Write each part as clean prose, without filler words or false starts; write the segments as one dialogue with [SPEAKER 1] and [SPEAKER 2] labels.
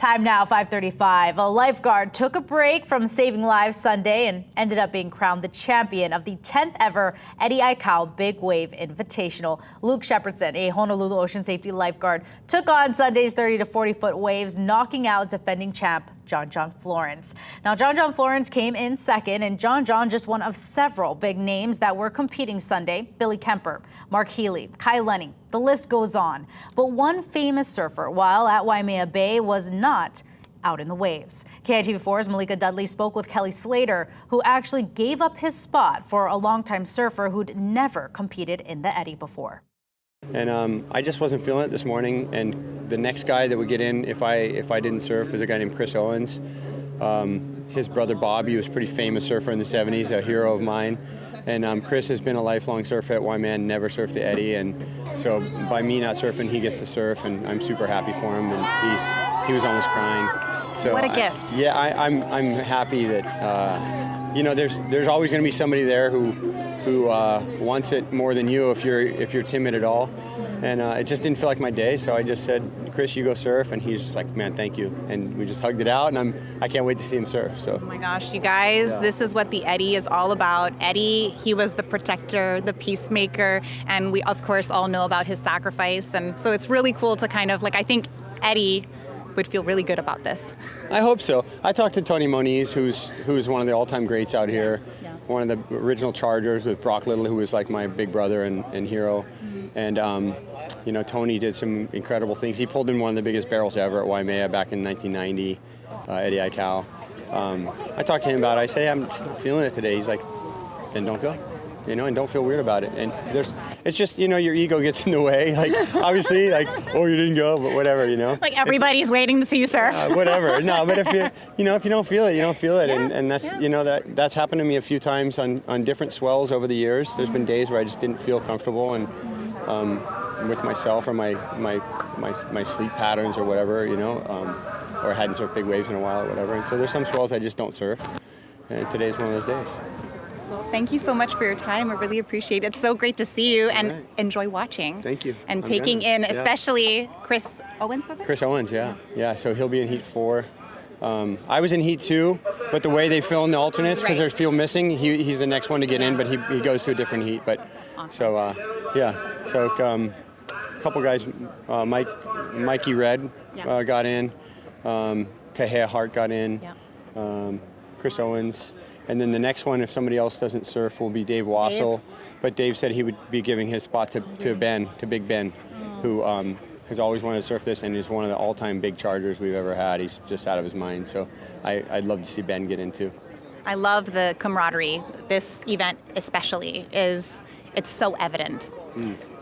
[SPEAKER 1] Time now, 5:35. A lifeguard took a break from saving lives Sunday and ended up being crowned the champion of the 10th ever Eddie Aikau Big Wave Invitational. Luke Shepardson, a Honolulu ocean safety lifeguard, took on Sunday's 30 to 40-foot waves, knocking out defending champ John Florence. Now, John Florence came in second, and John just one of several big names that were competing Sunday. Billy Kemper, Mark Healy, Kai Lenny, the list goes on. But one famous surfer, while at Waimea Bay, was not out in the waves. KITV4's Malika Dudley spoke with Kelly Slater, who actually gave up his spot for a longtime surfer who'd never competed in the Eddie before.
[SPEAKER 2] And I just wasn't feeling it this morning, and the next guy that would get in if I didn't surf is a guy named Chris Owens. His brother Bob, he was a pretty famous surfer in the 70s, a hero of mine. And Chris has been a lifelong surfer at Waimea, never surfed the Eddie, and so by me not surfing, he gets to surf, and I'm super happy for him, and he was almost crying. So
[SPEAKER 1] what a gift.
[SPEAKER 2] Yeah, I'm happy that there's always going to be somebody there who wants it more than you if you're timid at all. And it just didn't feel like my day, so I just said, Chris, you go surf, and he's just like, man, thank you. And we just hugged it out, and I can't wait to see him surf. So.
[SPEAKER 3] Oh my gosh, you guys, This is what the Eddie is all about. Eddie, he was the protector, the peacemaker, and we of course all know about his sacrifice. And so it's really cool to kind of I think Eddie would feel really good about this.
[SPEAKER 2] I hope so. I talked to Tony Moniz, who's one of the all-time greats out here.
[SPEAKER 3] Yeah.
[SPEAKER 2] One of the original Chargers with Brock Little, who was like my big brother and hero. Mm-hmm. And Tony did some incredible things. He pulled in one of the biggest barrels ever at Waimea back in 1990, Eddie Aikau. I talked to him about it. I said, hey, I'm just not feeling it today. He's like, then don't go. And don't feel weird about it. And it's just, your ego gets in the way. Obviously, oh, you didn't go, but whatever,
[SPEAKER 3] Like everybody's waiting to see you surf.
[SPEAKER 2] Whatever. No, but if you don't feel it, you don't feel it.
[SPEAKER 3] Yeah,
[SPEAKER 2] and that's, that's happened to me a few times on different swells over the years. There's been days where I just didn't feel comfortable and with myself or my sleep patterns or whatever, or I hadn't surfed big waves in a while or whatever. And so there's some swells I just don't surf. And today's one of those days.
[SPEAKER 3] Well, thank you so much for your time. I really appreciate it. It's so great to see you and enjoy watching.
[SPEAKER 2] Thank you.
[SPEAKER 3] And taking in, especially Chris Owens, was it?
[SPEAKER 2] Chris Owens, yeah. Yeah, so he'll be in Heat 4. I was in Heat 2, but the way they fill in the alternates, because there's people missing, he's the next one to get in, but he goes to a different heat. But awesome. So a couple guys, Mikey Red got in, Kahea Hart got in, Chris Owens. And then the next one, if somebody else doesn't surf, will be Dave Wassel. But Dave said he would be giving his spot to Big Ben, who has always wanted to surf this and is one of the all-time big chargers we've ever had. He's just out of his mind. So I'd love to see Ben get in too.
[SPEAKER 3] I love the camaraderie. This event especially it's so evident.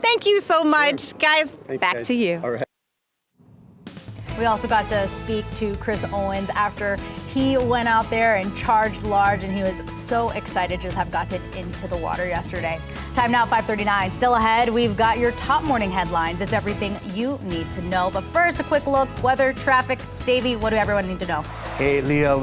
[SPEAKER 3] Thank you so much. Sure. Guys,
[SPEAKER 2] Thanks,
[SPEAKER 3] back to you.
[SPEAKER 2] All right.
[SPEAKER 1] We also got to speak to Chris Owens after he went out there and charged large, and he was so excited to just have gotten into the water yesterday. Time now, 5:39. Still ahead, we've got your top morning headlines. It's everything you need to know. But first, a quick look, weather, traffic. Davey, what do everyone need to know?
[SPEAKER 4] Hey, Leah,